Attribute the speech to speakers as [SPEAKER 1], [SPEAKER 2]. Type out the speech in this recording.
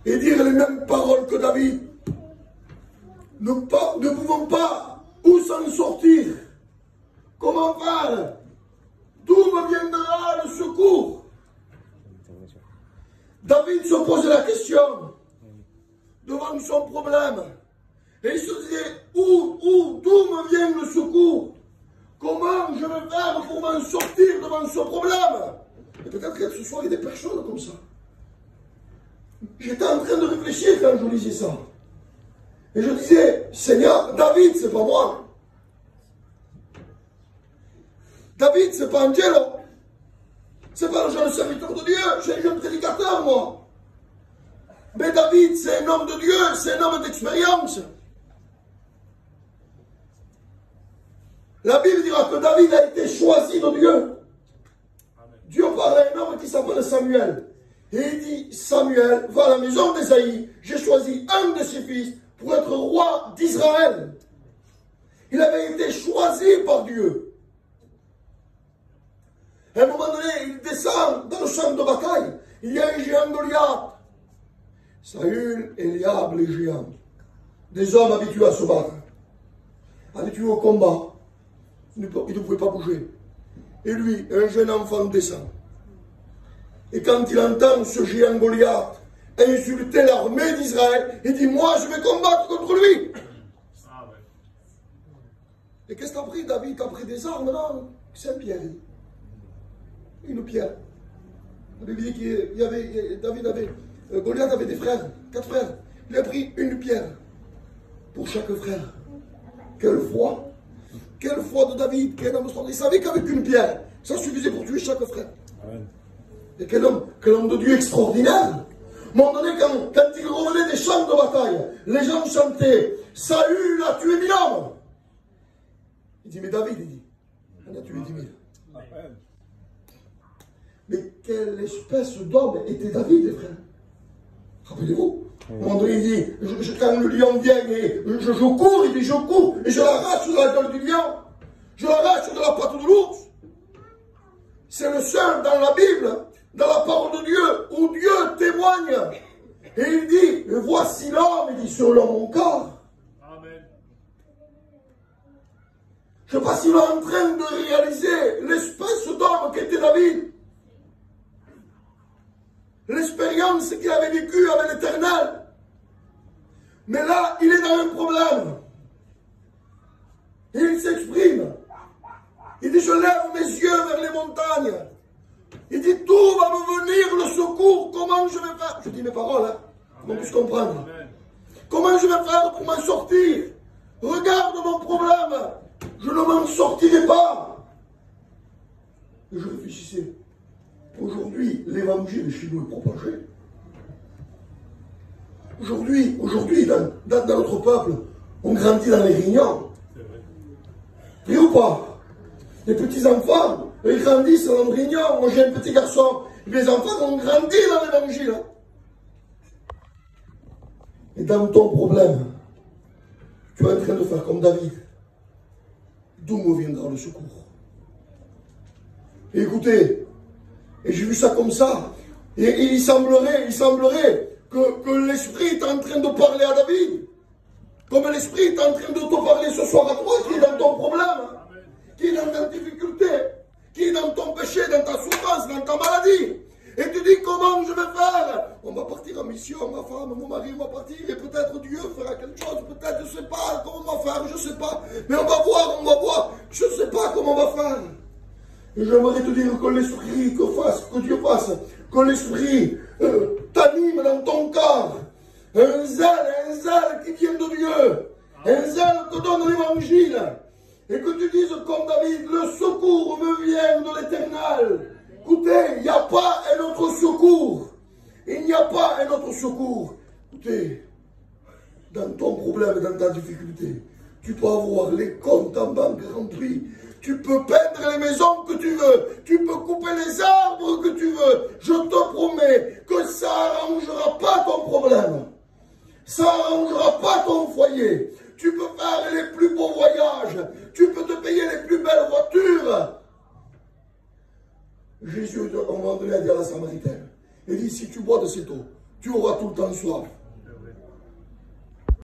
[SPEAKER 1] et dire les mêmes paroles que David. Nous ne pouvons pas où s'en sortir. Comment faire? D'où me viendra le secours? David se posait la question devant son problème. Et il se disait, d'où me vient le secours? Comment je vais faire pour m'en sortir devant ce problème? Et peut-être que ce soir, il y a des personnes comme ça. J'étais en train de réfléchir quand je lisais ça. Et je disais, Seigneur, David, c'est pas moi. David, c'est pas Angelo. C'est pas le jeune serviteur de Dieu. J'ai un jeune prédicateur, moi. Mais David, c'est un homme de Dieu. C'est un homme d'expérience. La Bible dira que David a été choisi de Dieu. Dieu parle à un homme qui s'appelle Samuel. Et il dit, Samuel, va à la maison d'Ésaïe. J'ai choisi un de ses fils pour être roi d'Israël. Il avait été choisi par Dieu. À un moment donné, il descend dans le champ de bataille. Il y a un géant Goliath. Saül, Eliab, les géants. Des hommes habitués à se battre. Habitués au combat. Il ne pouvait pas bouger. Et lui, un jeune enfant descend. Et quand il entend ce géant Goliath insulter l'armée d'Israël, il dit, moi je vais combattre contre lui. Et qu'est-ce que t'as pris, David? T'as pris des armes, non? C'est une pierre. Une pierre. La Bible dit qu'il y avait, Goliath avait des frères, 4 frères. Il a pris une pierre pour chaque frère. Quelle foi! Quelle foi de David, quel homme extraordinaire. Il savait qu'avec une pierre, ça suffisait pour tuer chaque frère. Amen. Et quel homme de Dieu extraordinaire. À un moment donné, quand il revenait des champs de bataille, les gens chantaient, Saül a tué 1000 hommes. Il dit, mais David, il dit, on a tué 10 000. Amen. Mais quelle espèce d'homme était David, les frères? Rappelez-vous. À un moment donné, il dit, quand le lion vient et je cours, il dit, je cours, et je l'arrache de la gueule du lion. Je l'arrache de la patte de l'ours. C'est le seul dans la Bible, dans la parole de Dieu, où Dieu témoigne. Et il dit, et voici l'homme, il dit, selon mon corps. Amen. Je ne sais pas s'il est en train de réaliser l'espèce d'homme qu'était David. L'expérience qu'il avait vécue avec l'Éternel. Mais là, il est dans un problème. Et il s'exprime. Il dit, je lève mes yeux vers les montagnes. Il dit, d'où va me venir le secours? Comment je vais faire? Je dis mes paroles, hein, pour qu'on puisse comprendre. Amen. Comment je vais faire pour m'en sortir? Regarde mon problème. Je ne m'en sortirai pas. Et je réfléchissais. Aujourd'hui, l'évangile chez nous est propagé. Aujourd'hui, dans notre peuple, on grandit dans les réunions. Vrai ou pas? Les petits-enfants, ils grandissent dans les réunions. Moi, j'ai un petit garçon. Les enfants ont grandi dans l'évangile. Et dans ton problème, tu es en train de faire comme David. D'où me viendra le secours? Et écoutez, et j'ai vu ça comme ça. Et il semblerait que l'Esprit est en train de parler à David. Comme l'Esprit est en train de te parler ce soir à toi, qui est dans ton problème, qui est dans ta difficulté, qui est dans ton péché, dans ta souffrance, dans ta maladie. Et tu dis, comment je vais faire? On va partir en mission, ma femme, mon mari, on va partir, et peut-être Dieu fera quelque chose, peut-être, je ne sais pas comment on va faire, je ne sais pas. Mais on va voir, je ne sais pas comment on va faire. Et j'aimerais te dire que l'Esprit, que Dieu fasse, que l'Esprit t'anime dans ton corps. Un zèle qui vient de Dieu. Un zèle te donne l'évangile. Et que tu dises comme David, le secours me vient de l'Éternel. Écoutez, il n'y a pas un autre secours. Il n'y a pas un autre secours. Écoutez, dans ton problème et dans ta difficulté, tu peux avoir les comptes en banque remplis. Tu peux peindre les maisons que tu veux. Tu peux couper les arbres que tu veux. Je te promets que ça n'arrangera pas ton problème. Ça n'arrangera pas ton foyer. Tu peux faire les plus beaux voyages. Tu peux te payer les plus belles voitures. Jésus, à un moment donné, a dit à la Samaritaine, il dit, si tu bois de cette eau, tu auras tout le temps soif.